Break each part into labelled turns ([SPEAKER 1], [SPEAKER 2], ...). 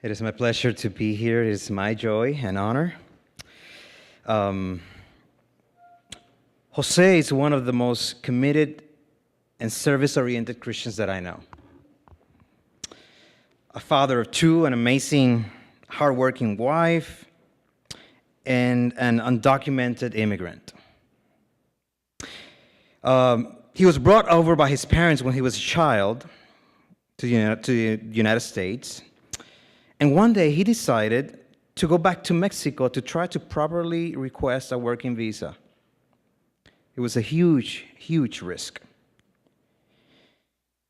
[SPEAKER 1] It is my pleasure to be here. It is my joy and honor. Jose is one of the most committed and service-oriented Christians that I know. A father of two, an amazing, hardworking wife, and an undocumented immigrant. He was brought over by his parents when he was a child to the United States. And one day he decided to go back to Mexico to try to properly request a working visa. It was a huge, huge risk.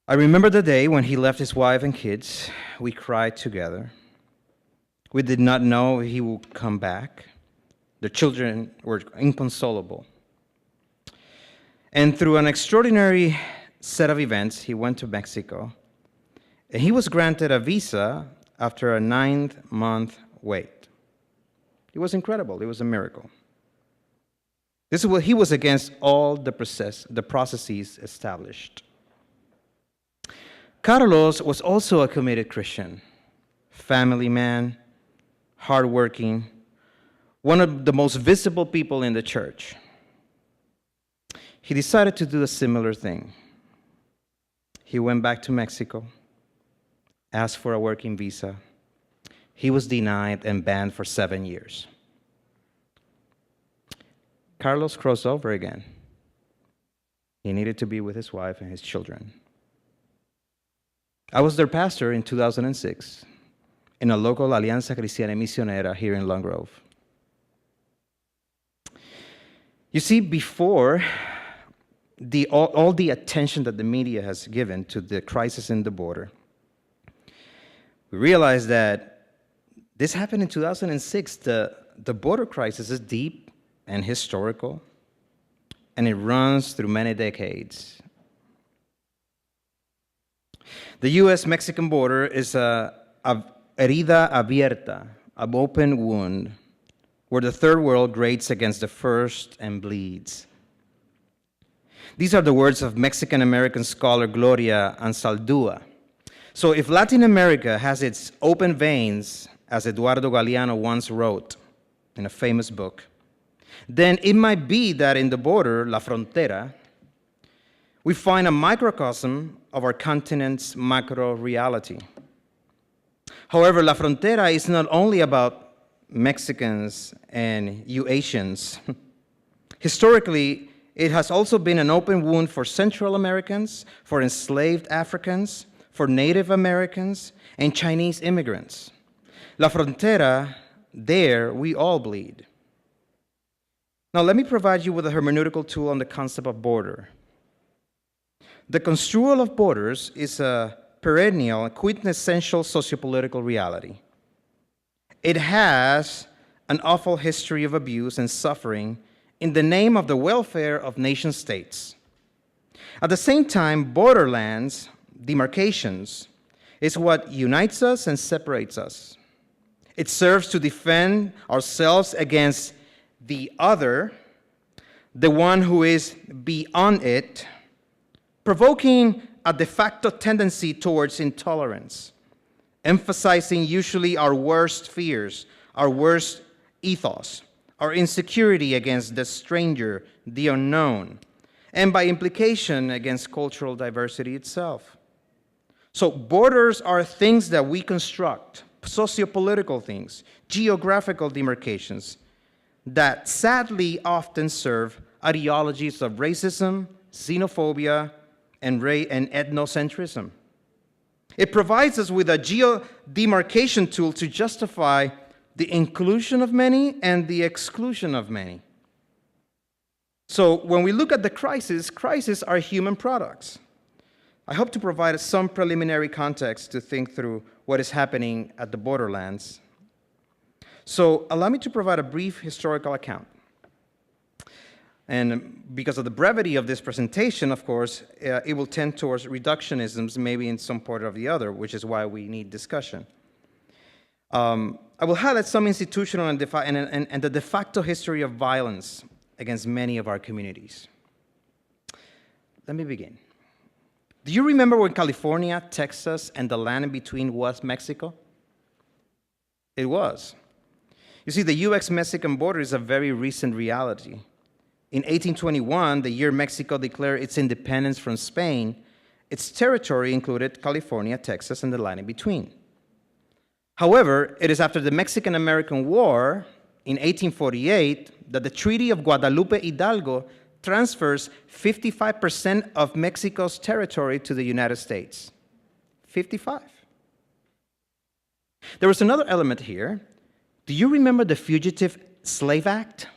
[SPEAKER 1] I remember the day when he left his wife and kids. We cried together. We did not know if he would come back. The children were inconsolable. And through an extraordinary set of events, he went to Mexico, and he was granted a visa after a 9-month wait. It was incredible. It was a miracle. He was against all the processes established. Carlos was also a committed Christian, family man, hardworking, one of the most visible people in the church. He decided to do a similar thing. He went back to Mexico, asked for a working visa. He was denied and banned for 7 years. Carlos crossed over again. He needed to be with his wife and his children. I was their pastor in 2006 in a local Alianza Cristiana Misionera here in Long Grove. You see, before all the attention that the media has given to the crisis in the border, we realized that this happened in 2006. The border crisis is deep and historical, and it runs through many decades. The U.S.-Mexican border is a herida abierta, an open wound, where the third world grates against the first and bleeds. These are the words of Mexican-American scholar Gloria Ansaldúa. So if Latin America has its open veins, as Eduardo Galeano once wrote in a famous book, then it might be that in the border, La Frontera, we find a microcosm of our continent's macro reality. However, La Frontera is not only about Mexicans and you Asians. Historically, it has also been an open wound for Central Americans, for enslaved Africans, for Native Americans, and Chinese immigrants. La Frontera, there we all bleed. Now let me provide you with a hermeneutical tool on the concept of border. The construal of borders is a perennial, quintessential sociopolitical reality. It has an awful history of abuse and suffering in the name of the welfare of nation-states. At the same time, borderlands, demarcations, is what unites us and separates us. It serves to defend ourselves against the other, the one who is beyond it, provoking a de facto tendency towards intolerance, emphasizing usually our worst fears, our worst ethos, our insecurity against the stranger, the unknown, and by implication against cultural diversity itself. So borders are things that we construct, sociopolitical things, geographical demarcations, that sadly often serve ideologies of racism, xenophobia, and ethnocentrism. It provides us with a geo-demarcation tool to justify the inclusion of many and the exclusion of many. So when we look at the crises are human products. I hope to provide some preliminary context to think through what is happening at the borderlands. So allow me to provide a brief historical account. And because of the brevity of this presentation, of course, it will tend towards reductionisms, maybe in some part or the other, which is why we need discussion. I will highlight some institutional and the de facto history of violence against many of our communities. Let me begin. Do you remember when California, Texas, and the land in between was Mexico? It was. You see, the U.S.-Mexican border is a very recent reality. In 1821, the year Mexico declared its independence from Spain, its territory included California, Texas, and the land in between. However, it is after the Mexican-American War in 1848 that the Treaty of Guadalupe Hidalgo transfers 55% of Mexico's territory to the United States. 55. There was another element here. Do you remember the Fugitive Slave Act?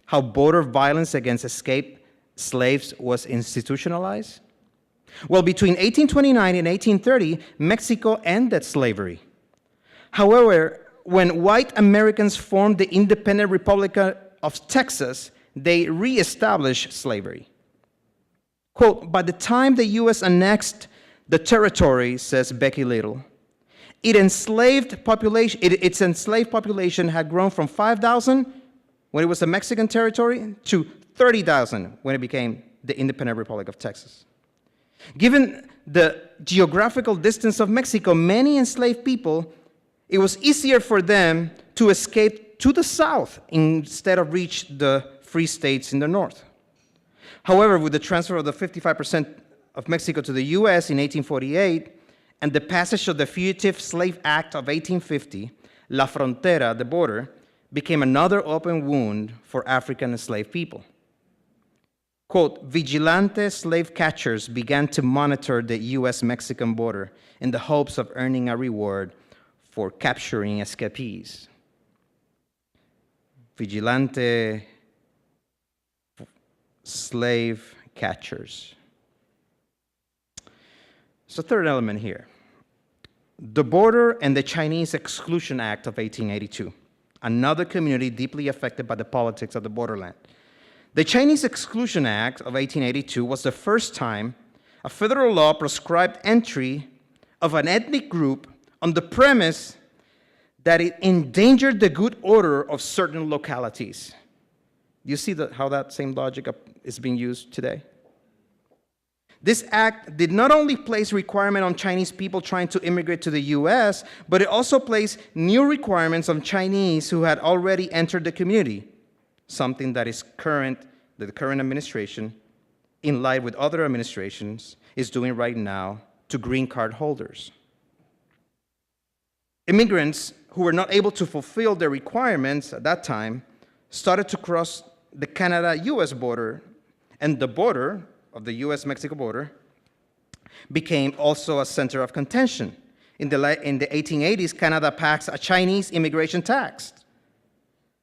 [SPEAKER 1] How border violence against escaped slaves was institutionalized? Well, between 1829 and 1830, Mexico ended slavery. However, when white Americans formed the independent Republic of Texas, they reestablished slavery. Quote, by the time the U.S. annexed the territory, says Becky Little, its enslaved population had grown from 5,000 when it was a Mexican territory to 30,000 when it became the independent Republic of Texas. Given the geographical distance of Mexico, many enslaved people, it was easier for them to escape to the south instead of reach the free states in the north. However, with the transfer of the 55% of Mexico to the U.S. in 1848 and the passage of the Fugitive Slave Act of 1850, La Frontera, the border, became another open wound for African enslaved people. Quote, vigilante slave catchers began to monitor the U.S.-Mexican border in the hopes of earning a reward for capturing escapees. Vigilante slave catchers. So third element here, the border and the Chinese Exclusion Act of 1882, another community deeply affected by the politics of the borderland. The Chinese Exclusion Act of 1882 was the first time a federal law prescribed entry of an ethnic group on the premise that it endangered the good order of certain localities. You see how that same logic is being used today? This act did not only place requirement on Chinese people trying to immigrate to the U.S., but it also placed new requirements on Chinese who had already entered the community, something that the current administration, in line with other administrations, is doing right now to green card holders. Immigrants who were not able to fulfill their requirements at that time started to cross the Canada-U.S. border, and the border of the U.S.-Mexico border became also a center of contention. In the 1880s, Canada passed a Chinese immigration tax.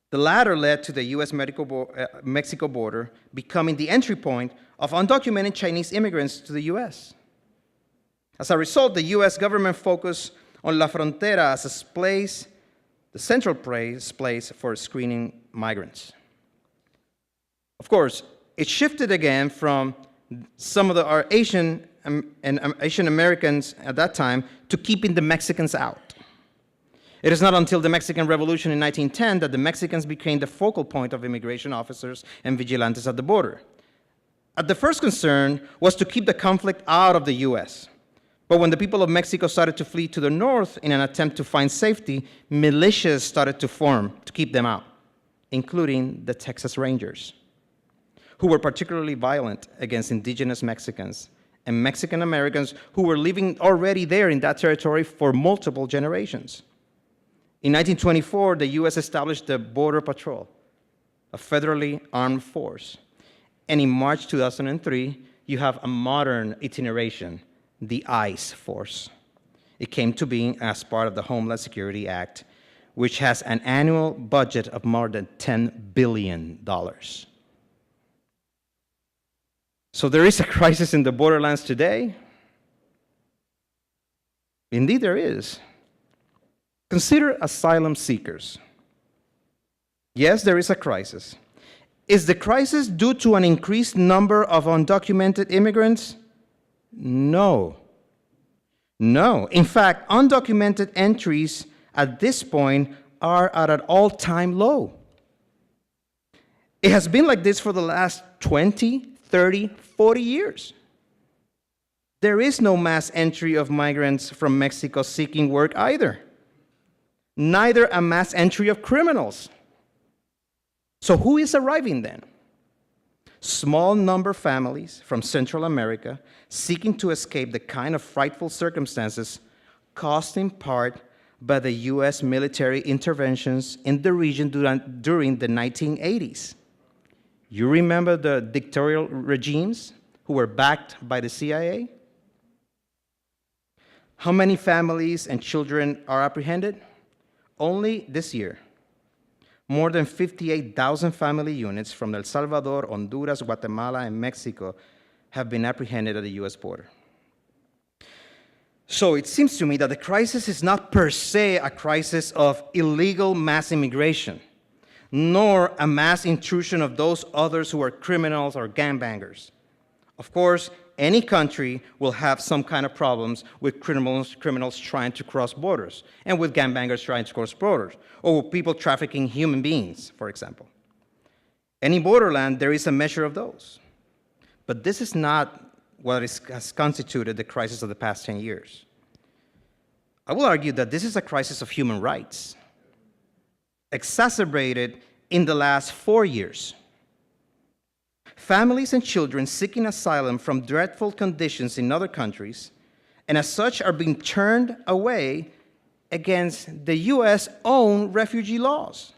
[SPEAKER 1] The latter led to the U.S.-Mexico border becoming the entry point of undocumented Chinese immigrants to the U.S. As a result, the U.S. government focused on La Frontera as a place, the central place for screening migrants. Of course, it shifted again from some of our Asian Americans at that time to keeping the Mexicans out. It is not until the Mexican Revolution in 1910 that the Mexicans became the focal point of immigration officers and vigilantes at the border. At the first concern was to keep the conflict out of the U.S. But when the people of Mexico started to flee to the north in an attempt to find safety, militias started to form to keep them out, including the Texas Rangers, who were particularly violent against indigenous Mexicans and Mexican Americans who were living already there in that territory for multiple generations. In 1924, the U.S. established the Border Patrol, a federally armed force. And in March 2003, you have a modern iteration, the ICE force. It came to being as part of the Homeland Security Act, which has an annual budget of more than $10 billion. So there is a crisis in the borderlands today. Indeed, there is. Consider asylum seekers. Yes, there is a crisis. Is the crisis due to an increased number of undocumented immigrants? No. No. In fact, undocumented entries at this point are at an all-time low. It has been like this for the last 20, 30, 40 years. There is no mass entry of migrants from Mexico seeking work either. neither a mass entry of criminals. So who is arriving then? Small number families from Central America seeking to escape the kind of frightful circumstances caused in part by the U.S. military interventions in the region during the 1980s. You remember the dictatorial regimes who were backed by the CIA? How many families and children are apprehended? Only this year, more than 58,000 family units from El Salvador, Honduras, Guatemala, and Mexico have been apprehended at the U.S. border. So it seems to me that the crisis is not per se a crisis of illegal mass immigration, nor a mass intrusion of those others who are criminals or gangbangers. Of course, any country will have some kind of problems with criminals trying to cross borders, and with gangbangers trying to cross borders, or with people trafficking human beings, for example. Any borderland, there is a measure of those. But this is not what has constituted the crisis of the past 10 years. I will argue that this is a crisis of human rights, exacerbated in the last 4 years. Families and children seeking asylum from dreadful conditions in other countries, and as such are being turned away against the U.S. own refugee laws,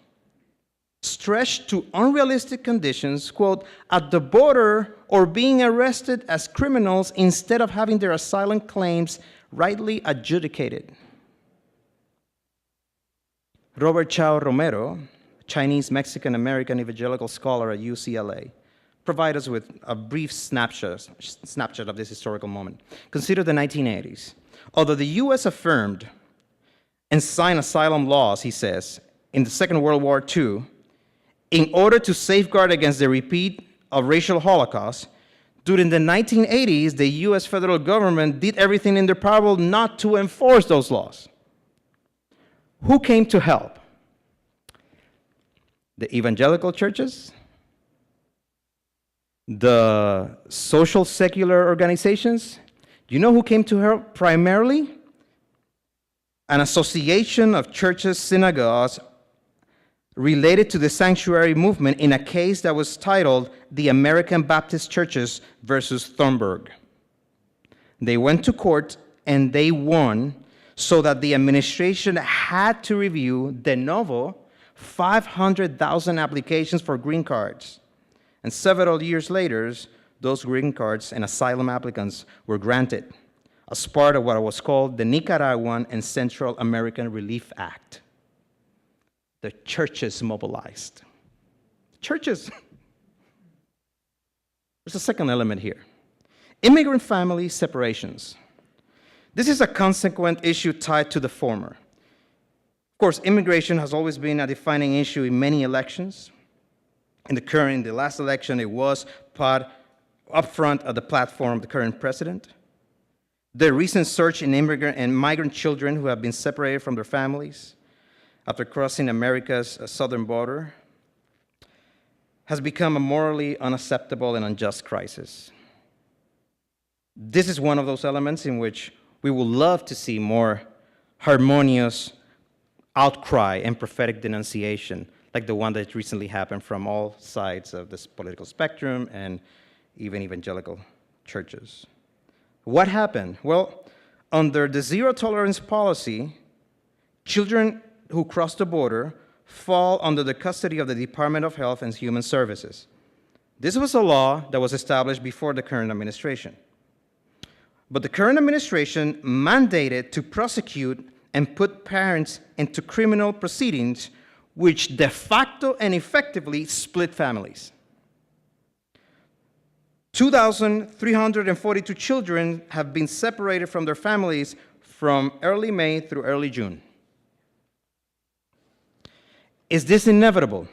[SPEAKER 1] stretched to unrealistic conditions, quote, at the border or being arrested as criminals instead of having their asylum claims rightly adjudicated. Robert Chao Romero, Chinese Mexican-American evangelical scholar at UCLA, provide us with a brief snapshot of this historical moment. Consider the 1980s. Although the U.S. affirmed and signed asylum laws, he says, in the Second World War II, in order to safeguard against the repeat of racial holocaust, during the 1980s, the U.S. federal government did everything in their power not to enforce those laws. Who came to help? The evangelical churches? The social secular organizations? Do you know who came to help primarily? An association of churches, synagogues, related to the sanctuary movement in a case that was titled The American Baptist Churches versus Thornburg. They went to court and they won, so that the administration had to review de novo 500,000 applications for green cards. And several years later, those green cards and asylum applicants were granted as part of what was called the Nicaraguan and Central American Relief Act. The churches mobilized. Churches. There's a second element here. Immigrant family separations. This is a consequent issue tied to the former. Of course, immigration has always been a defining issue in many elections. In the last election, it was part up front of the platform of the current president. The recent surge in immigrant and migrant children who have been separated from their families after crossing America's southern border has become a morally unacceptable and unjust crisis. This is one of those elements in which we would love to see more harmonious outcry and prophetic denunciation, like the one that recently happened from all sides of this political spectrum and even evangelical churches. What happened? Well, under the zero tolerance policy, children who cross the border fall under the custody of the Department of Health and Human Services. This was a law that was established before the current administration. But the current administration mandated to prosecute and put parents into criminal proceedings, which de facto and effectively split families. 2,342 children have been separated from their families from early May through early June. Is this inevitable?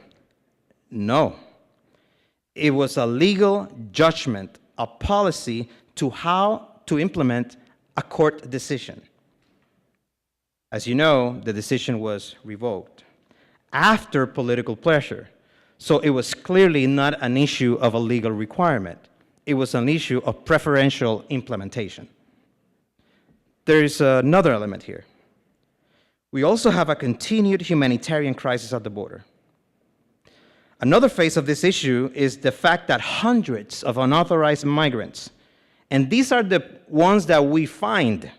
[SPEAKER 1] No. It was a legal judgment, a policy to how to implement a court decision. As you know, the decision was revoked after political pressure. So it was clearly not an issue of a legal requirement. It was an issue of preferential implementation. There is another element here. We also have a continued humanitarian crisis at the border. Another phase of this issue is the fact that hundreds of unauthorized migrants, and these are the ones that we find,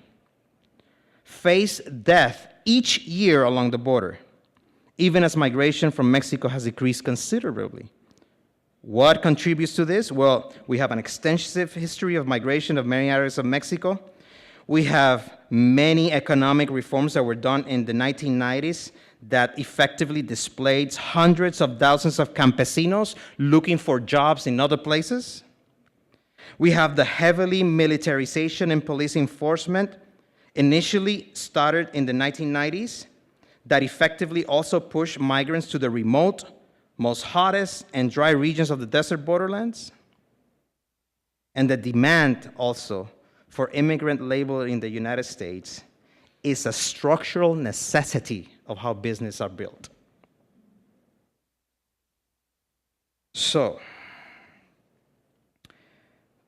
[SPEAKER 1] face death each year along the border, even as migration from Mexico has decreased considerably. What contributes to this? Well, we have an extensive history of migration of many areas of Mexico. We have many economic reforms that were done in the 1990s that effectively displaced hundreds of thousands of campesinos looking for jobs in other places. We have the heavily militarization and police enforcement initially started in the 1990s that effectively also pushed migrants to the remote, most hottest and dry regions of the desert borderlands. And the demand also for immigrant labor in the United States is a structural necessity of how businesses are built. So,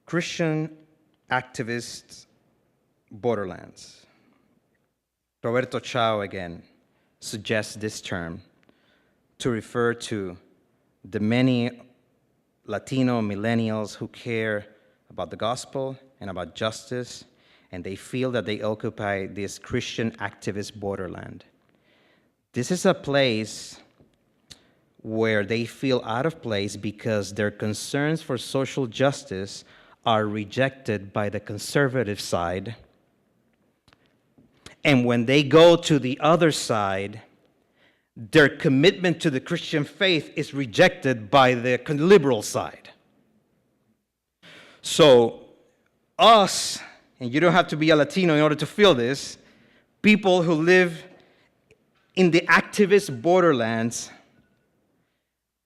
[SPEAKER 1] Christian activists, borderlands. Roberto Chao again suggests this term to refer to the many Latino millennials who care about the gospel and about justice, and they feel that they occupy this Christian activist borderland. This is a place where they feel out of place because their concerns for social justice are rejected by the conservative side. And when they go to the other side, their commitment to the Christian faith is rejected by the liberal side. So us, and you don't have to be a Latino in order to feel this, people who live in the activist borderlands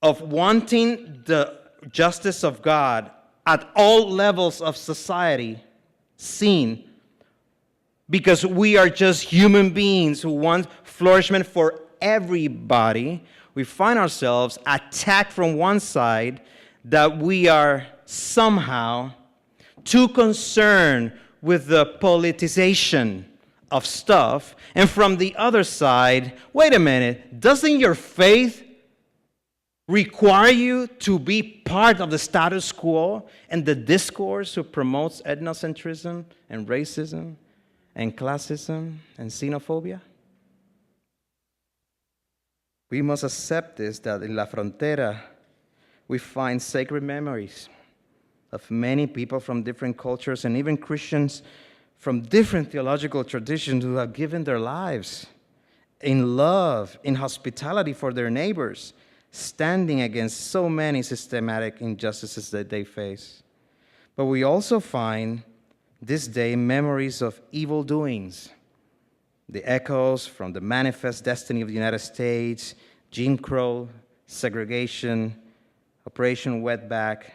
[SPEAKER 1] of wanting the justice of God at all levels of society seen, because we are just human beings who want flourishment for everybody, we find ourselves attacked from one side that we are somehow too concerned with the politicization of stuff, and from the other side, wait a minute, doesn't your faith require you to be part of the status quo and the discourse who promotes ethnocentrism and racism and classism and xenophobia? We must accept this, that in La Frontera we find sacred memories of many people from different cultures and even Christians from different theological traditions who have given their lives in love, in hospitality for their neighbors, standing against so many systematic injustices that they face. But we also find this day memories of evil doings, the echoes from the manifest destiny of the United States, Jim Crow, segregation, Operation Wetback.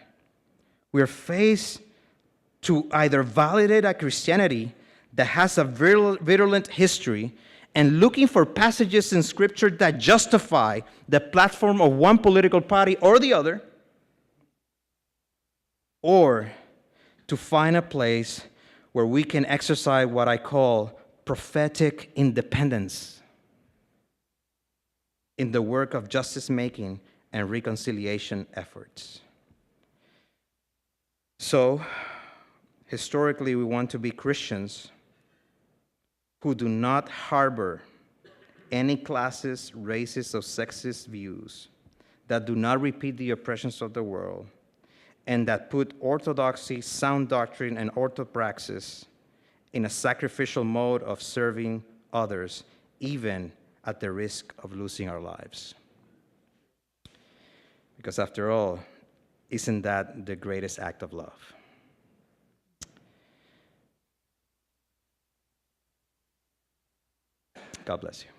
[SPEAKER 1] We're faced to either validate a Christianity that has a virulent history and looking for passages in Scripture that justify the platform of one political party or the other, or to find a place where we can exercise what I call prophetic independence in the work of justice-making and reconciliation efforts. So, historically, we want to be Christians who do not harbor any classist, racist, or sexist views, that do not repeat the oppressions of the world, and that put orthodoxy, sound doctrine, and orthopraxis in a sacrificial mode of serving others, even at the risk of losing our lives. Because after all, isn't that the greatest act of love? God bless you.